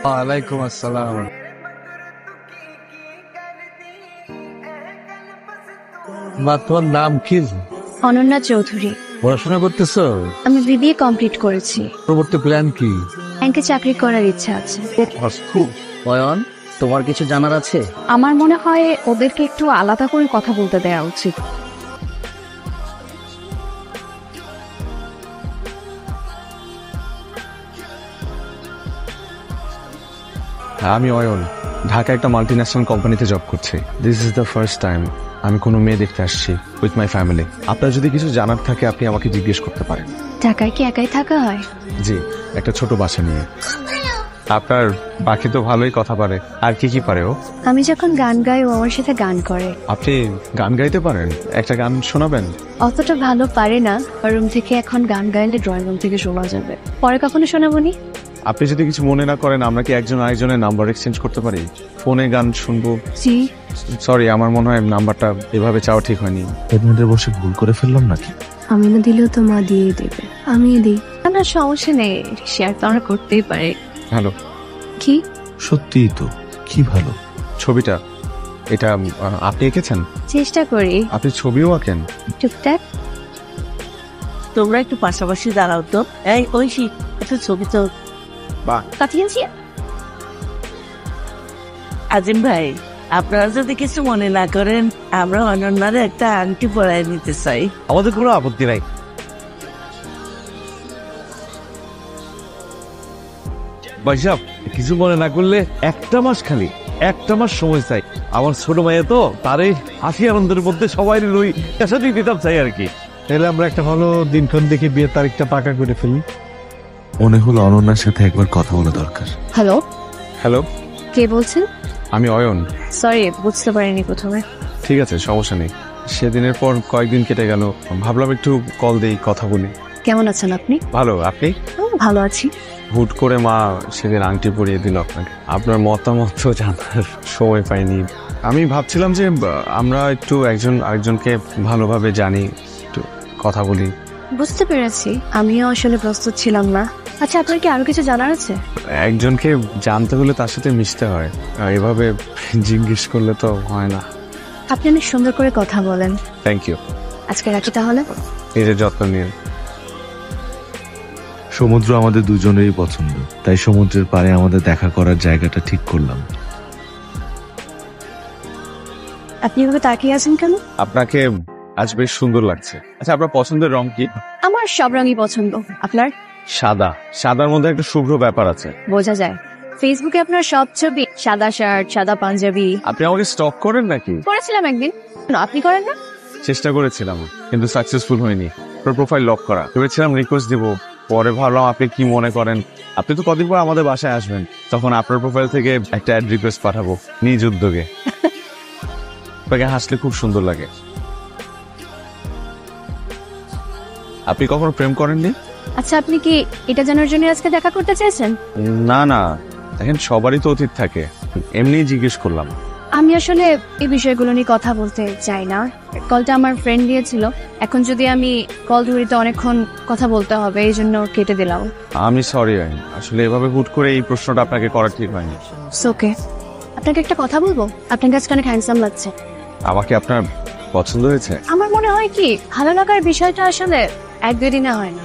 ওয়ালাইকুম আসসালাম। মা, তোমার নাম কি? অনন্যা চৌধুরী। পড়াশোনা করতেছো? আমি বিবিএ কমপ্লিট করেছি। পরবর্তী প্ল্যান কি? ব্যাংকে চাকরি করার ইচ্ছা আছে। অয়ন, তোমার কিছু জানার আছে? আমার মনে হয় ওদেরকে একটু আলাদা করে কথা বলতে দেওয়া উচিত। আমি অয়ন, ঢাকা একটা মাল্টিন্যাশনাল কোম্পানিতে জব করছি। This is the first time আমি কোনো মেয়ে দেখতে আসছি উইথ মাই ফ্যামিলি। আপনার যদি কিছু জানার থাকে আপনি আমাকে জিজ্ঞেস করতে পারেন। ঢাকায় কি একাই থাকা হয়? জি, একটা ছোট বাসা নিয়ে। আপনার বাকি তো ভালোই কথা পারে। আর কি কি পারে ও? আমি যখন গান গাই ও আমার সাথে গান করে। আপনি গান গাইতে পারেন? একটা গান শোনাবেন? অতটা ভালো পারে না, রুম থেকে এখন গান গাইলে ড্রয়িং রুম থেকে শোনা যাবে। পরে কখনো শোনাবনি। আপনি যদি কিছু মনে না করেন আমরা কি একজন আরেকজনের নাম্বার এক্সচেঞ্জ করতে পারি? ফোনে গান শুনবো। জি। সরি, আমার মনে হয় নাম্বারটা এভাবে চাওয়া ঠিক হয়নি। এডমিটে বসে ভুল করে ফেললাম নাকি? আমি না দিলেও তো মা দিয়েই দেবে। আমি দিই না, সমস্যা নেই, শেয়ার তো আমরা করতেই পারি। হ্যালো। কি? সত্যিই তো, কি ভালো। ছবিটা এটা আপনি এঁকেছেন? চেষ্টা করি। আপনি ছবিও আঁকেন? টুকটাক। তোমরা একটু পাশাপাশি দাঁড়াও তো। এই ঐশী, একটু ছবি তো। বাহ, কাটিয়েছি। আজিম ভাই, আপনারা যদি কিছু মনে না করেন, আমরা অনন্যার একটা আংটি পরাই নিতে চাই। আমাদের কোনো আপত্তি নাই। ভাইসাব, কিছু মনে না করলে একটা মাস সময় চাই। আমার ছোট মাইয়া তো, তার এই হাসি আনন্দের মধ্যে সবাই লই একসাথে দিতাম চাই আর কি। তাহলে আমরা একটা ভালো দিনক্ষণ দেখে বিয়ের তারিখটা পাকা করে ফেলি। মনে হলো অনন্যার সাথে একবার কথা বলা দরকার। হ্যালো, হ্যালো, কে বলছেন? আমি অয়ন। সরি, বুঝতে পারিনি প্রথমে। ঠিক আছে, সমস্যা নেই। সেদিনের পর কয়েকদিন কেটে গেল, ভাবলাম একটু কল দেই, কথা বলি। কেমন আছেন আপনি? ভালো, আপনি? ভালো আছি। হুট করে মা সেদিন আংটি পরিয়ে দিল আপনাকে। আপনার মতামত তো জানার সময় পাইনি। আমি ভাবছিলাম যে আমরা একটু একজন আরেকজনকে ভালোভাবে জানি, একটু কথা বলি। বুঝতে পেরেছি, আমিও আসলে প্রস্তুত ছিলাম না। আচ্ছা, আপনার কি আরো কিছু জানার আছে? একজনকে জানতে হলে তার সাথে মিশতে হয়, এভাবে জিজ্ঞেস করলে তো হয় না। আপনি অনেক সুন্দর করে কথা বলেন। Thank you. আজকে রাখি তাহলে। নিজের যত্ন নিয়ে। সমুদ্র আমাদের দুজনেরই পছন্দ, তাই সমুদ্রের পাড়ে আমাদের দেখা করার জায়গাটা ঠিক করলাম। আপনি এভাবে তাকিয়ে আছেন কেন? আপনাকে আজ বেশ সুন্দর লাগছে। আচ্ছা, আপনার পছন্দের রং কি? আমার সব রঙই পছন্দ। আপনার? সাদা। সাদার মধ্যে একটা শুভ্র ব্যাপার আছে, বোঝা যায়। ফেসবুকে আপনার সব ছবি, সাদা শার্ট, সাদা পাঞ্জাবি। আপনি আমাকে স্টক করেন নাকি? করেছিলাম একদিন। না, আপনি করেন না? চেষ্টা করেছিলাম কিন্তু সাকসেসফুল হয়নি। আপনার প্রোফাইল লক করা। ভেবেছিলাম রিকোয়েস্ট দিব, পরে ভাবলাম আপনি কি মনে করেন। আপনি তো কদিন পর আমাদের বাসায় আসবেন, তখন আপনার প্রোফাইল থেকে একটা অ্যাড রিকোয়েস্ট পাঠাবো নিজ উদ্যোগে। আপনাকে হাসলে খুব সুন্দর লাগে। আপনি কখনো প্রেম করেননি? আচ্ছা, আপনি কি এটা জানার জন্য আজকে দেখা করতে চেয়েছেন? না না, দেখেন সবারই তো অতীত থাকে, এমনি জিজ্ঞেস করলাম। আমি আসলে এই বিষয়গুলো নিয়ে কথা বলতে চাই না। কলটা আমার ফ্রেন্ড দিয়েছিল, এখন যদি আমি কল ধরি তো অনেকক্ষণ কথা বলতে হবে, এই জন্য কেটে দিলাম। আমি সরি, আসলে এভাবে হুট করে এই প্রশ্নটা আপনাকে করা ঠিক হয়নি। ওকে, আপনাকে একটা কথা বলবো? আপনার কাছে অনেক হ্যান্ডসাম লাগছে। আমাকে আপনার পছন্দ হয়েছে? আমার মনে হয় কি, ভালো লাগার বিষয়টা আসলে এক দুই দিনে হয় না,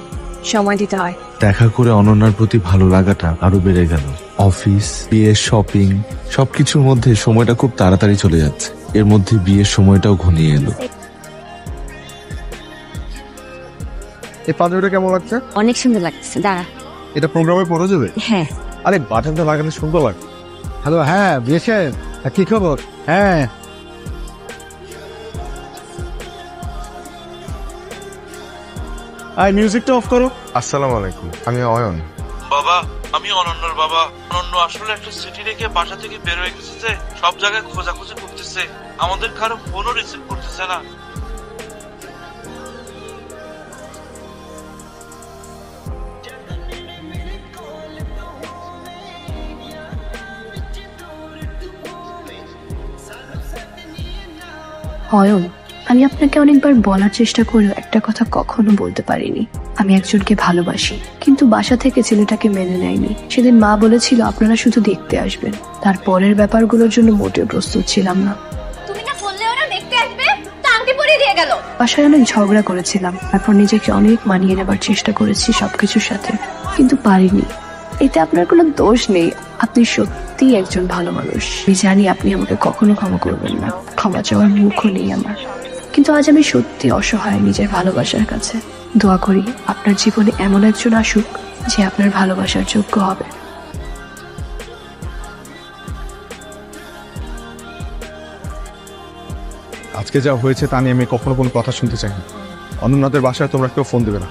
সময় দিতে হয়। দেখা করে অনন্যার প্রতি ভালো লাগাটা আরো বেড়ে গেল। অফিস, বিয়ের, শপিং সবকিছুর মধ্যে সময়টা খুব তাড়াতাড়ি চলে যাচ্ছে। এর মধ্যে বিয়ের সময়টাও ঘনিয়ে এলো। এই পাঞ্জাবিটা কেমন লাগছে? অনেক সুন্দর লাগছে। দাঁড়া, এটা প্রোগ্রামে পড়া যাবে? হ্যাঁ। আরে বাটনটা লাগালে সুন্দর লাগে। হ্যালো, হ্যাঁ বিয়ে সাহেব, কি খবর? হ্যাঁ, আই মিউজিকটা অফ করো। আসসালামু আলাইকুম, আমি অয়ন। বাবা, আমি অনন্যর বাবা। অনন্য আসলে একটা চিঠি রেখে বাসা থেকে বের হয়ে গেছে, সব জায়গায় খোঁজাখুঁজি করতেছে, আমাদের কারো ফোনও রিসিভ করতেছে না। অয়ন, আমি আপনাকে অনেকবার বলার চেষ্টা করেও একটা কথা কখনো বলতে পারিনি। আমি একজনকে ভালোবাসি, কিন্তু বাসা থেকে ছেলেটাকে মেনে নেয়নি। সেদিন মা বলেছিল আপনারা শুধু দেখতে আসবেন, তারপরের ব্যাপারগুলোর জন্য মোটেও প্রস্তুত ছিলাম না। তুমি না বললে ওরা দেখতে আসবে, তা আংটি পরিয়ে দিয়ে গেল। বাসায় অনেক ঝগড়া করেছিলাম, তারপর নিজেকে অনেক মানিয়ে নেবার চেষ্টা করেছি সবকিছুর সাথে, কিন্তু পারিনি। এতে আপনার কোনো দোষ নেই, আপনি সত্যিই একজন ভালো মানুষ। আমি জানি আপনি আমাকে কখনো ক্ষমা করবেন না, ক্ষমা চাওয়ার মুখও নেই আমার, কিন্তু আজ আমি সত্যি অসহায় নিজের ভালোবাসার কাছে। দোয়া করি আপনার জীবনে এমন একজন আসুক যে আপনার ভালোবাসার যোগ্য হবে। আজকে যা হয়েছে তা নিয়ে আমি কখনো কোনো কথা শুনতে চাই না। অনন্যাদের বাসায় তোমরা কেউ ফোন দেবে না।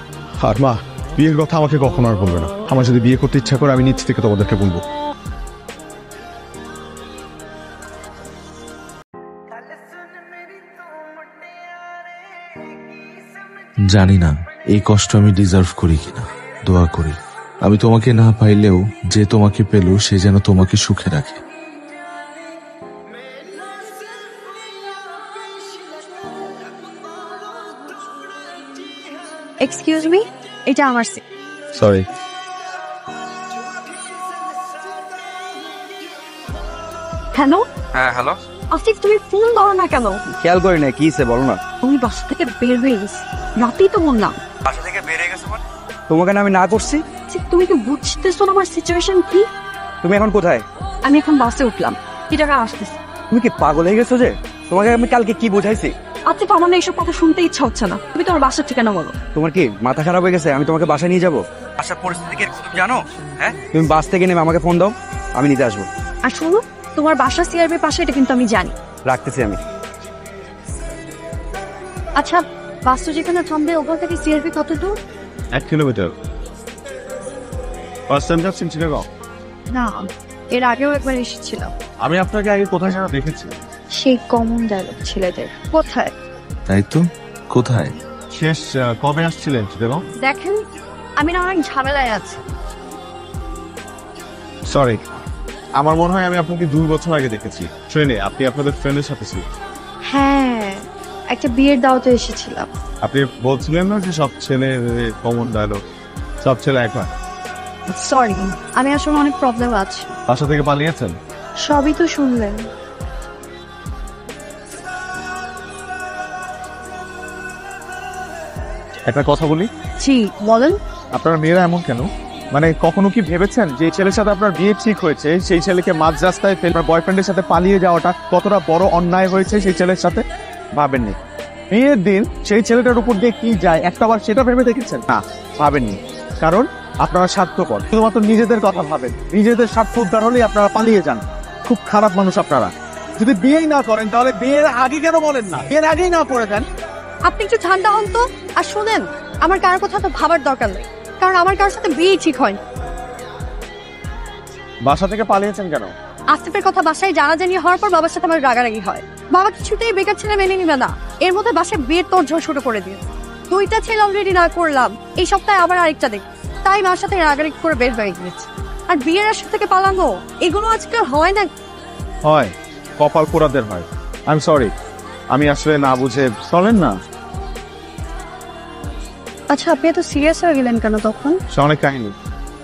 আর মা, বিয়ের কথা আমাকে কখনো আর বলবে না। আমার যদি বিয়ে করতে ইচ্ছা করে আমি নিজ থেকে তোমাদেরকে বলবো। জানি না এই কষ্ট আমি ডিজার্ভ করি কিনা। দোয়া করি আমি তোমাকে না পাইলেও যে তোমাকে পেল সে যেন তোমাকে সুখে রাখে। এক্সকিউজ মি, এটা আমার সিট। সরি। হ্যালো হ্যাঁ হ্যালো, আসিফ, তুমি ফোন ধরো না কেন? খেয়াল করি না, কি বলো না। তুমি বাসা থেকে বের হয়ে গেছি, রাতেই তো বললাম। বাসা থেকে বেরিয়ে গেছে মানে? তোমাকে না আমি না করছি? তুমি কি বুঝতেছো না আমার সিচুয়েশন কি? তুমি এখন কোথায়? আমি এখন বাসে উঠলাম, কি টাকা আসতেছে। তুমি কি পাগল হয়ে গেছো যে? তোমাকে আমি কালকে কি বুঝাইছি? আসিফ, আমার না এইসব কথা শুনতে ইচ্ছা হচ্ছে না, তুমি তোমার বাসার ঠিকানা বলো। তোমার কি মাথা খারাপ হয়ে গেছে? আমি তোমাকে বাসায় নিয়ে যাবো। বাসার পরিস্থিতি কি তুমি জানো? হ্যাঁ, তুমি বাস থেকে নেমে আমাকে ফোন দাও, আমি নিতে আসবো। আর শুনো, তোমার বাসা সিআরবির পাশে, এটা কিন্তু আমি জানি। রাখতেছি আমি। আচ্ছা, বাস তো যেখানে থামবে ওখান থেকে সিআরবি কত দূর? 1 কিলোমিটার। ফার্স্ট টাইম যাচ্ছেন চিটাগং? না, এর আগেও একবার এসেছিলাম। আমি আপনাকে আগে কোথায় যেন দেখেছি। সেই কমন ডায়লগ ছেলেদের। কোথায়? তাই তো, কোথায়? শেষ কবে আসছিলেন চিটাগং? দেখেন, আমি না অনেক ঝামেলায় আছি। সরি, আমার মনে হয় আমি আপনাকে 2 বছর আগে দেখেছি ট্রেনে। আপনি আপনাদের ফ্রেন্ডের সাথে ছিলেন। হ্যাঁ, একটা বিয়ের দাওয়াতে এসেছিলাম। আপনি বলছিলেন না যে সব ছেলে কমন ডায়লগ, সব ছেলে এক হয়। সরি, আমি আসলে অনেক প্রবলেম আছে। বাসা থেকে পালিয়েছেন? সবই তো শুনলেন। একটা কথা বলি। জি বলেন। আপনার মেয়েরা এমন কেন? মানে কখনো কি ভেবেছেন যে ছেলের সাথে আপনার বিয়ে ঠিক হয়েছে, সেই ছেলেকে মাঝ রাস্তায় ফেলে বয়ফ্রেন্ডের সাথে পালিয়ে যাওয়াটা কতটা বড় অন্যায় হয়েছে সেই ছেলের সাথে? ভাবেননি? বিয়ের দিন সেই ছেলেটার উপর দিয়ে কি যায় একটাবার সেটা ভেবে দেখেছেন? না, ভাবেননি। কারণ আপনারা স্বার্থপর, শুধুমাত্র নিজেদের কথা ভাবেন, নিজেদের স্বার্থ উদ্ধার হলেই আপনারা পালিয়ে যান। খুব খারাপ মানুষ আপনারা। যদি বিয়েই না করেন তাহলে বিয়ের আগে কেন বলেন না? বিয়ের আগেই না করে দেন। আপনি একটু ঠান্ডা হন তো। আর শুনেন, আমার কারোর কথা তো ভাবার দরকার নেই, কারণ আমার কারোর সাথে বিয়ে ঠিক হয়। বাসা থেকে পালিয়েছেন কেন? আসিফের কথা বাসায় জানাজানি হওয়ার পর বাবার সাথে আমার রাগারাগি হয়। বাবা কিছুতেই বেকার ছেলে মেনে নিবে না, এর মধ্যে বাসায় বিয়ের তোড়জোড় শুরু করে দিয়ে। 2টা ছেলে অলরেডি না করলাম, এই সপ্তাহে আবার আরেকটা দেখ। তাই মার সাথে রাগারাগি করে বের হয়ে গিয়েছে। আর বিয়ের আশা থেকে পালানো, এগুলো আজকাল হয় না। হয়, কপাল পোড়াদের হয়। আই এম সরি, আমি আসলে না বুঝে। চলেন না। আচ্ছা, আপনি এত সিরিয়াস হয়ে গেলেন কেন তখন? সে অনেক কাহিনী।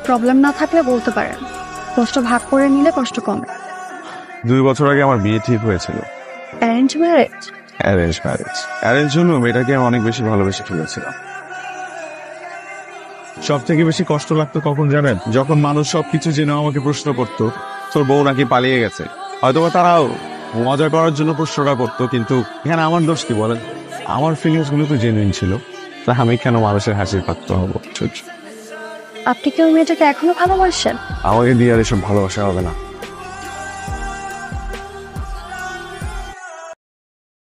প্রবলেম না থাকলে বলতে পারেন, কষ্ট ভাগ করে নিলে কষ্ট কমে। 2 বছর আগে আমার বিয়ে ঠিক হয়েছিল। Arrange marriage? Arrange marriage. Arrange হলো মেয়েটাকে আমি অনেক বেশি ভালোবেসে ফেলেছিলাম। সব থেকে বেশি কষ্ট লাগতো কখন জানেন? যখন মানুষ সবকিছু জেনে আমাকে প্রশ্ন করতো তোর বউ নাকি পালিয়ে গেছে। হয়তোবা তারাও মজা করার জন্য প্রশ্নটা করতো, কিন্তু এখানে আমার দোষ কি বলেন? আমার ফিলিংস গুলো তো জেনুইন ছিল, তা আমি কেন মানুষের হাসির পাত্র হবো? আপনি কি ওই মেয়েটাকে এখনো ভালোবাসেন? আমাকে দিয়ে আর এসব ভালোবাসা হবে না।